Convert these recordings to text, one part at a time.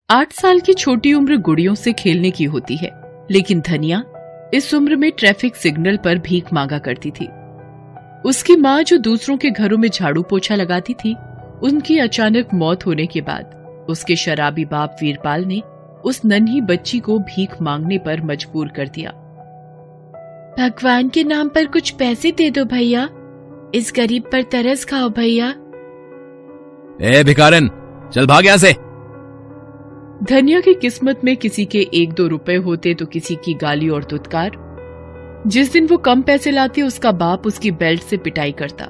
8 साल की छोटी उम्र गुड़ियों से खेलने की होती है, लेकिन धनिया इस उम्र में ट्रैफिक सिग्नल पर भीख मांगा करती थी। उसकी माँ जो दूसरों के घरों में झाड़ू पोछा लगाती थी, उनकी अचानक मौत होने के बाद उसके शराबी बाप वीरपाल ने उस नन्ही बच्ची को भीख मांगने पर मजबूर कर दिया। भगवान के नाम पर कुछ पैसे दे दो भैया, इस गरीब पर तरस खाओ भैया। ए भिखारन, चल भाग यहाँ से। धनिया की किस्मत में किसी के 1-2 रुपए होते तो किसी की गाली और दुत्कार। जिस दिन वो कम पैसे लाती, उसका बाप उसकी बेल्ट से पिटाई करता।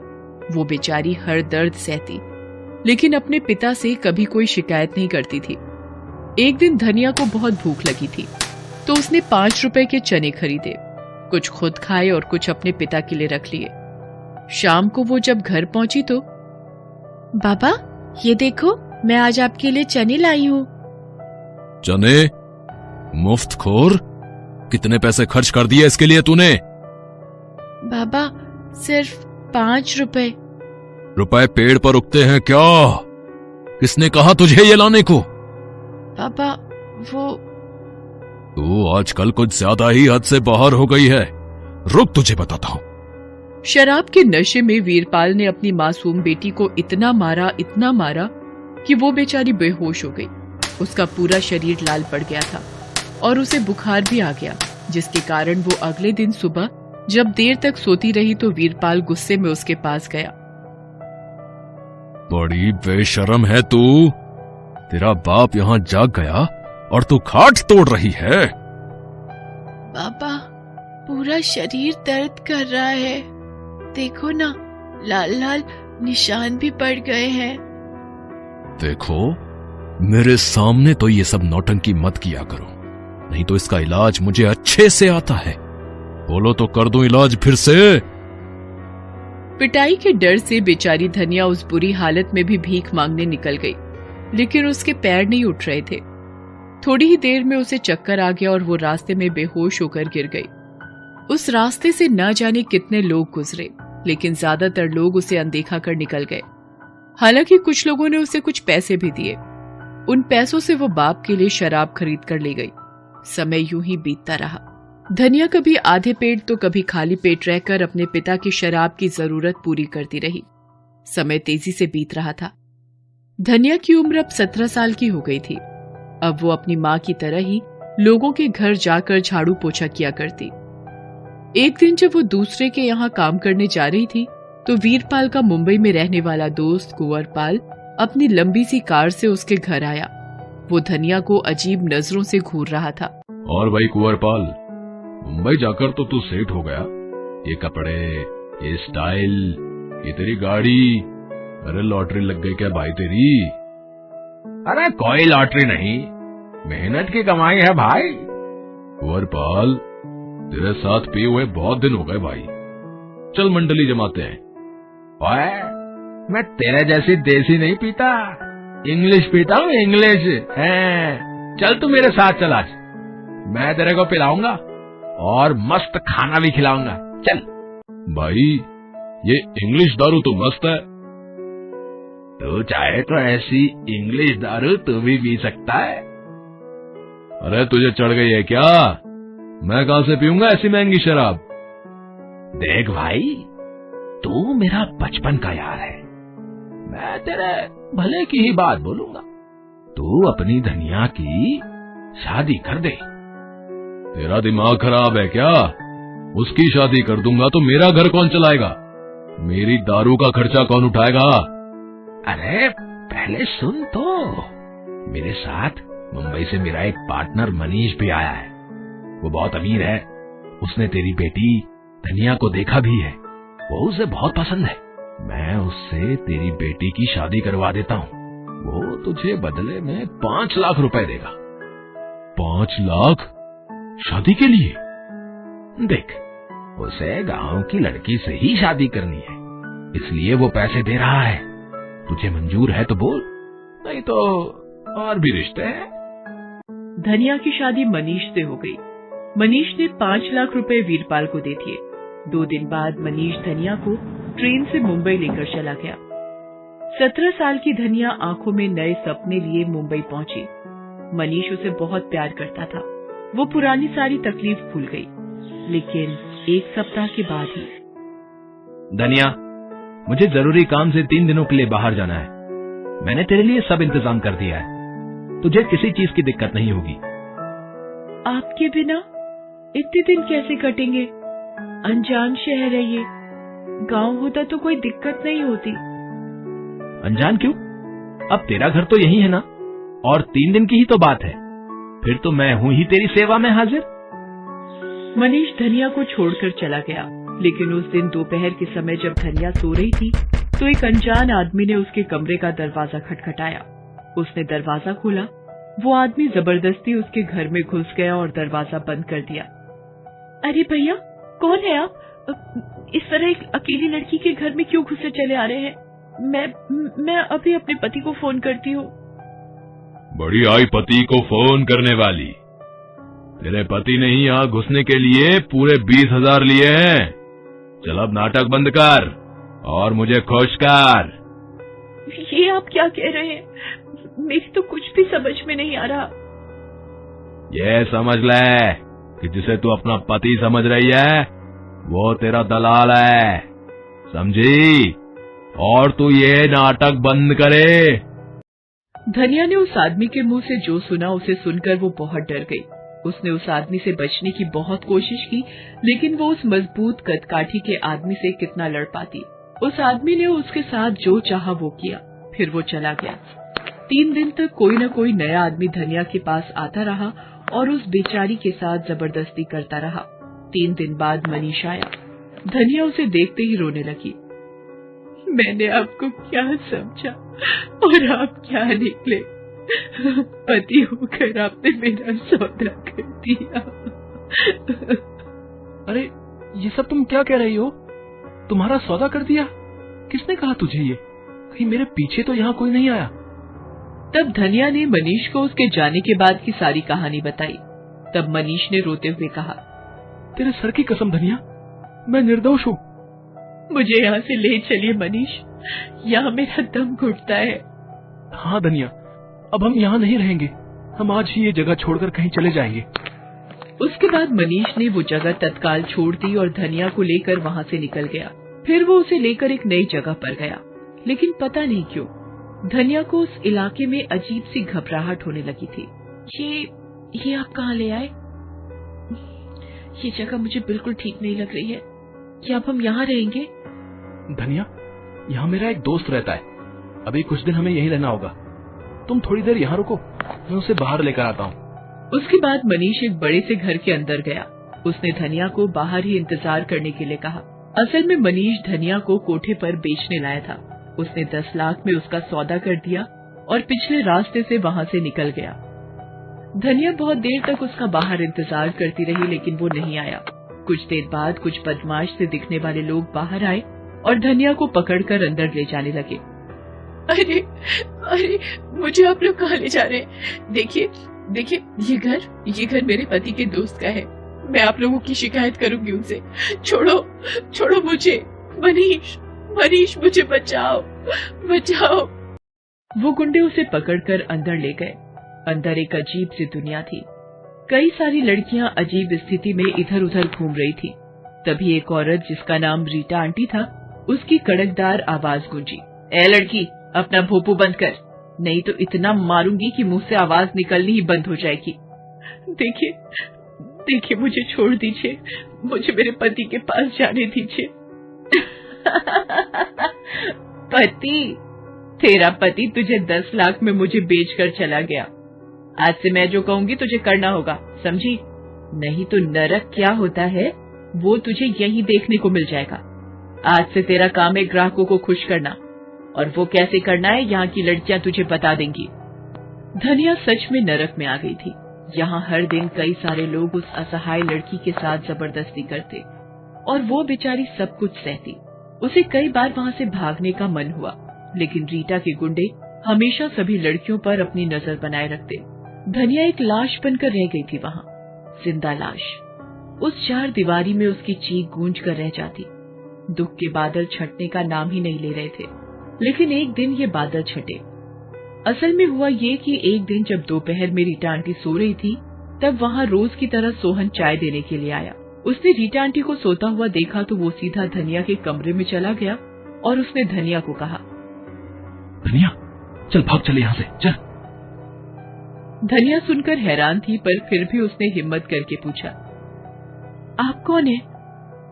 वो बेचारी हर दर्द सहती, लेकिन अपने पिता से कभी कोई शिकायत नहीं करती थी। एक दिन धनिया को बहुत भूख लगी थी, तो उसने 5 रुपए के चने खरीदे, कुछ खुद खाए और कुछ अपने पिता के लिए रख लिए। शाम को वो जब घर पहुंची तो बाबा, ये देखो, मैं आज आपके लिए चने लाई हूँ। चने? मुफ्तखोर, कितने पैसे खर्च कर दिए इसके लिए तूने? बाबा, सिर्फ 5 रुपए। रुपए पेड़ पर उगते हैं क्या? किसने कहा तुझे ये लाने को? पापा, वो तू आजकल कुछ ज्यादा ही हद से बाहर हो गई है। रुक, तुझे बताता हूं। शराब के नशे में वीरपाल ने अपनी मासूम बेटी को इतना मारा कि वो बेचारी बेहोश हो गई। उसका पूरा शरीर लाल पड़ गया था और उसे बुखार भी आ गया, जिसके कारण वो अगले दिन सुबह जब देर तक सोती रही तो वीरपाल गुस्से में उसके पास गया। बड़ी बेशर्म है तू। तेरा बाप यहाँ जाग गया और तू खाट तोड़ रही है। पापा, पूरा शरीर दर्द कर रहा है, देखो ना, लाल लाल निशान भी पड़ गए हैं। देखो, मेरे सामने तो ये सब नौटंकी मत किया करो, नहीं तो इसका इलाज मुझे अच्छे से आता है। बोलो तो कर दूं इलाज फिर से। पिटाई के डर से बेचारी धनिया उस बुरी हालत में भी भीख मांगने निकल गई, लेकिन उसके पैर नहीं उठ रहे थे। थोड़ी ही देर में उसे चक्कर आ गया और वो रास्ते में बेहोश होकर गिर गई। उस रास्ते से न जाने कितने लोग गुजरे, लेकिन ज्यादातर लोग उसे अनदेखा कर निकल गए। हालांकि कुछ लोगों ने उसे कुछ पैसे भी दिए। उन पैसों से वो बाप के लिए शराब खरीद कर ले गई। समय यूं ही बीतता रहा। धनिया कभी आधे पेट तो कभी खाली पेट रहकर अपने पिता की शराब की जरूरत पूरी करती रही। समय तेजी से बीत रहा था। धनिया की उम्र अब 17 साल की हो गई थी। अब वो अपनी माँ की तरह ही लोगों के घर जाकर झाड़ू पोछा किया करती। एक दिन जब वो दूसरे के यहाँ काम करने जा रही थी, तो वीरपाल का मुंबई में रहने वाला दोस्त कुंवरपाल अपनी लंबी सी कार से उसके घर आया। वो धनिया को अजीब नजरों से घूर रहा था। और भाई कुंवरपाल, मुंबई जाकर तो तू सेठ हो गया। ये कपड़े, ये स्टाइल, ये तेरी गाड़ी, अरे लॉटरी लग गई क्या भाई तेरी? अरे कोई लॉटरी नहीं, मेहनत की कमाई है भाई। कुंवरपाल, तेरे साथ पिए हुए बहुत दिन हो गए भाई। चल मंडली जमाते हैं। ओए, मैं तेरे जैसी देसी नहीं पीता, इंग्लिश पीता हूँ, इंग्लिश है। चल तू मेरे साथ चल, आज मैं तेरे को पिलाऊंगा और मस्त खाना भी खिलाऊंगा। चल भाई, ये इंग्लिश दारू तो मस्त है। तू चाहे तो ऐसी इंग्लिश दारू तू भी पी सकता है। अरे तुझे चढ़ गई है क्या? मैं कहां से पीऊंगा ऐसी महंगी शराब? देख भाई, तू मेरा बचपन का यार है, मैं तेरे भले की ही बात बोलूंगा। तू अपनी धनिया की शादी कर दे। तेरा दिमाग खराब है क्या? उसकी शादी कर दूंगा तो मेरा घर कौन चलाएगा? मेरी दारू का खर्चा कौन उठाएगा? अरे पहले सुन तो, मेरे साथ मुंबई से मेरा एक पार्टनर मनीष भी आया है। वो बहुत अमीर है। उसने तेरी बेटी धनिया को देखा भी है, वो उसे बहुत पसंद है। मैं उससे तेरी बेटी की शादी करवा देता हूँ। वो तुझे बदले में 5 लाख रुपए देगा। 5 लाख? शादी के लिए? देख, उसे गांव की लड़की से ही शादी करनी है, इसलिए वो पैसे दे रहा है। तुझे मंजूर है तो बोल, नहीं तो और भी रिश्ते हैं। धनिया की शादी मनीष से हो गई। मनीष ने 5 लाख रुपए वीरपाल को दे दिए। 2 दिन बाद मनीष धनिया को ट्रेन से मुंबई लेकर चला गया। 17 साल की धनिया आंखों में नए सपने लिए मुंबई पहुंची। मनीष उसे बहुत प्यार करता था। वो पुरानी सारी तकलीफ भूल गई, लेकिन 1 सप्ताह के बाद ही। धनिया, मुझे जरूरी काम से 3 दिनों के लिए बाहर जाना है। मैंने तेरे लिए सब इंतजाम कर दिया है, तुझे किसी चीज की दिक्कत नहीं होगी। आपके बिना इतने दिन कैसे कटेंगे? अनजान शहर है ये, गांव होता तो कोई दिक्कत नहीं होती। अनजान क्यों? अब तेरा घर तो यही है ना, और 3 दिन की ही तो बात है। फिर तो मैं हूं ही तेरी सेवा में हाजिर। मनीष धनिया को छोड़कर चला गया, लेकिन उस दिन दोपहर के समय जब धनिया सो रही थी तो एक अनजान आदमी ने उसके कमरे का दरवाजा खटखटाया। उसने दरवाजा खोला। वो आदमी जबरदस्ती उसके घर में घुस गया और दरवाजा बंद कर दिया। अरे भैया, कौन है आप? इस तरह एक अकेली लड़की के घर में क्यों घुसे चले आ रहे हैं? मैं अभी अपने पति को फोन करती हूँ। बड़ी आई पति को फोन करने वाली। तेरे पति ने ही यहाँ घुसने के लिए पूरे 20,000 लिए हैं। चल अब नाटक बंद कर और मुझे खुश कर। ये आप क्या कह रहे हैं? मेरी तो कुछ भी समझ में नहीं आ रहा। ये समझ ले कि जिसे तू अपना पति समझ रही है वो तेरा दलाल है, समझी? और तू ये नाटक बंद करे। धनिया ने उस आदमी के मुंह से जो सुना उसे सुनकर वो बहुत डर गई। उसने उस आदमी से बचने की बहुत कोशिश की, लेकिन वो उस मजबूत कदकाठी के आदमी से कितना लड़ पाती। उस आदमी ने उसके साथ जो चाहा वो किया, फिर वो चला गया। 3 दिन तक कोई न कोई नया आदमी धनिया के पास आता रहा और उस बेचारी के साथ जबरदस्ती करता रहा। 3 दिन बाद मनीष आया। धनिया उसे देखते ही रोने लगी। मैंने आपको क्या समझा और आप क्या निकले? पति होकर आपने मेरा सौदा कर दिया। अरे ये सब तुम क्या कह रही हो? तुम्हारा सौदा कर दिया? किसने कहा तुझे ये? कहीं मेरे पीछे तो यहाँ कोई नहीं आया? तब धनिया ने मनीष को उसके जाने के बाद की सारी कहानी बताई। तब मनीष ने रोते हुए कहा, तेरे सर की कसम धनिया, मैं निर्दोष हूँ। मुझे यहाँ से ले चलिए मनीष, यहाँ मेरा दम घुटता है। हाँ धनिया, अब हम यहाँ नहीं रहेंगे। हम आज ही ये जगह छोड़कर कहीं चले जाएंगे। उसके बाद मनीष ने वो जगह तत्काल छोड़ दी और धनिया को लेकर वहाँ से निकल गया। फिर वो उसे लेकर एक नई जगह पर गया, लेकिन पता नहीं क्यों धनिया को उस इलाके में अजीब सी घबराहट होने लगी थी। ये आप कहाँ ले आए? ये जगह मुझे बिल्कुल ठीक नहीं लग रही है। क्या अब हम यहाँ रहेंगे? धनिया, यहाँ मेरा एक दोस्त रहता है। अभी कुछ दिन हमें यहीं रहना होगा। तुम थोड़ी देर यहाँ रुको, मैं उसे बाहर लेकर आता हूँ। उसके बाद मनीष एक बड़े से घर के अंदर गया। उसने धनिया को बाहर ही इंतजार करने के लिए कहा। असल में मनीष धनिया को कोठे पर बेचने लाया था। उसने 10 लाख में उसका सौदा कर दिया और पिछले रास्ते से वहाँ से निकल गया। धनिया बहुत देर तक उसका बाहर इंतजार करती रही, लेकिन वो नहीं आया। कुछ देर बाद कुछ बदमाश से दिखने वाले लोग बाहर आए और धनिया को पकड़कर अंदर ले जाने लगे। अरे अरे, मुझे आप लोग कहाँ ले जा रहे हैं? देखिए देखिए, ये घर मेरे पति के दोस्त का है। मैं आप लोगों की शिकायत करूंगी उनसे। छोड़ो मुझे। मनीष, मुझे बचाओ। वो गुंडे उसे पकड़कर अंदर ले गए। अंदर एक अजीब सी दुनिया थी। कई सारी लड़कियां अजीब स्थिति में इधर उधर घूम रही थी। तभी एक औरत जिसका नाम रीटा आंटी था, उसकी कड़कदार आवाज गूंजी। ए लड़की, अपना भोपू बंद कर, नहीं तो इतना मारूंगी कि मुंह से आवाज निकलनी ही बंद हो जाएगी। देखिए, मुझे छोड़ दीजिए। मुझे मेरे पति के पास जाने दीजिए। पति? तेरा पति तुझे 10 लाख में मुझे बेचकर चला गया। आज से मैं जो कहूंगी तुझे करना होगा, समझी? नहीं तो नरक क्या होता है वो तुझे यहीं देखने को मिल जाएगा। आज से तेरा काम है ग्राहकों को खुश करना, और वो कैसे करना है यहाँ की लड़कियां तुझे बता देंगी। धनिया सच में नरक में आ गई थी। यहाँ हर दिन कई सारे लोग उस असहाय लड़की के साथ जबरदस्ती करते और वो बेचारी सब कुछ सहती। उसे कई बार वहाँ से भागने का मन हुआ, लेकिन रीटा के गुंडे हमेशा सभी लड़कियों पर अपनी नजर बनाए रखते। धनिया एक लाश बनकर रह गई थी वहाँ, जिंदा लाश। उस 4 दीवारी में उसकी चीख गूंज कर रह जाती। दुख के बादल छटने का नाम ही नहीं ले रहे थे, लेकिन एक दिन ये बादल छटे। असल में हुआ ये कि एक दिन जब दोपहर में रीटा आंटी सो रही थी, तब वहाँ रोज की तरह सोहन चाय देने के लिए आया। उसने रीटा आंटी को सोता हुआ देखा तो वो सीधा धनिया के कमरे में चला गया और उसने धनिया को कहा, धनिया चल भाग चले यहाँ से चल। धनिया सुनकर हैरान थी, पर फिर भी उसने हिम्मत करके पूछा, आप कौन है?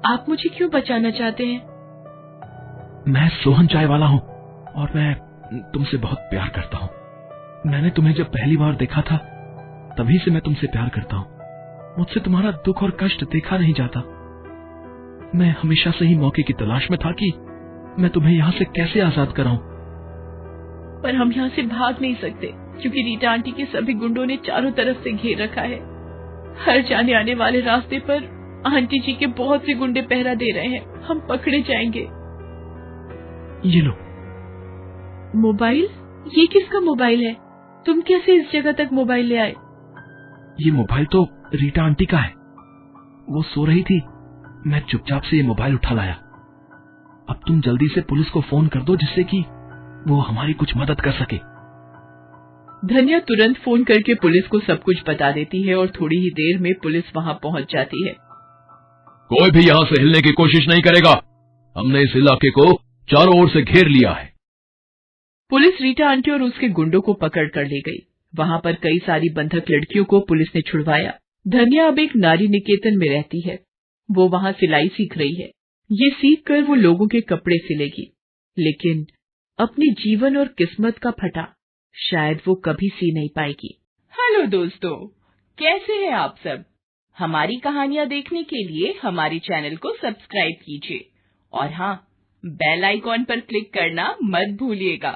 आप मुझे क्यों बचाना चाहते हैं? मैं सोहन चाय वाला हूँ और मैं तुमसे बहुत प्यार करता हूँ। मैंने तुम्हें जब पहली बार देखा था तभी से मैं तुमसे प्यार करता हूँ। मुझसे तुम्हारा दुख और कष्ट देखा नहीं जाता। मैं हमेशा से ही मौके की तलाश में था कि मैं तुम्हें यहाँ से कैसे आजाद कराऊं। पर हम यहाँ से भाग नहीं सकते क्योंकि रीटा आंटी के सभी गुंडों ने चारों तरफ से घेर रखा है। हर जाने आने वाले रास्ते पर आंटी जी के बहुत से गुंडे पहरा दे रहे हैं। हम पकड़े जाएंगे। ये लो। मोबाइल? ये किसका मोबाइल है? तुम कैसे इस जगह तक मोबाइल ले आए? ये मोबाइल तो रीटा आंटी का है। वो सो रही थी, मैं चुपचाप से ये मोबाइल उठा लाया। अब तुम जल्दी से पुलिस को फोन कर दो जिससे कि वो हमारी कुछ मदद कर सके। धनिया तुरंत फोन करके पुलिस को सब कुछ बता देती है और थोड़ी ही देर में पुलिस वहाँ पहुँच जाती है। कोई भी यहाँ से हिलने की कोशिश नहीं करेगा। हमने इस इलाके को चारों ओर से घेर लिया है। पुलिस रीटा आंटी और उसके गुंडों को पकड़ कर ले गई। वहाँ पर कई सारी बंधक लड़कियों को पुलिस ने छुड़वाया। धनिया अब एक नारी निकेतन में रहती है। वो वहाँ सिलाई सीख रही है। ये सीख कर वो लोगों के कपड़े सिलेगी, लेकिन अपने जीवन और किस्मत का फटा शायद वो कभी सी नहीं पाएगी। हेलो दोस्तों, कैसे हैं आप सब? हमारी कहानियाँ देखने के लिए हमारे चैनल को सब्सक्राइब कीजिए और हाँ, बेल आइकॉन पर क्लिक करना मत भूलिएगा।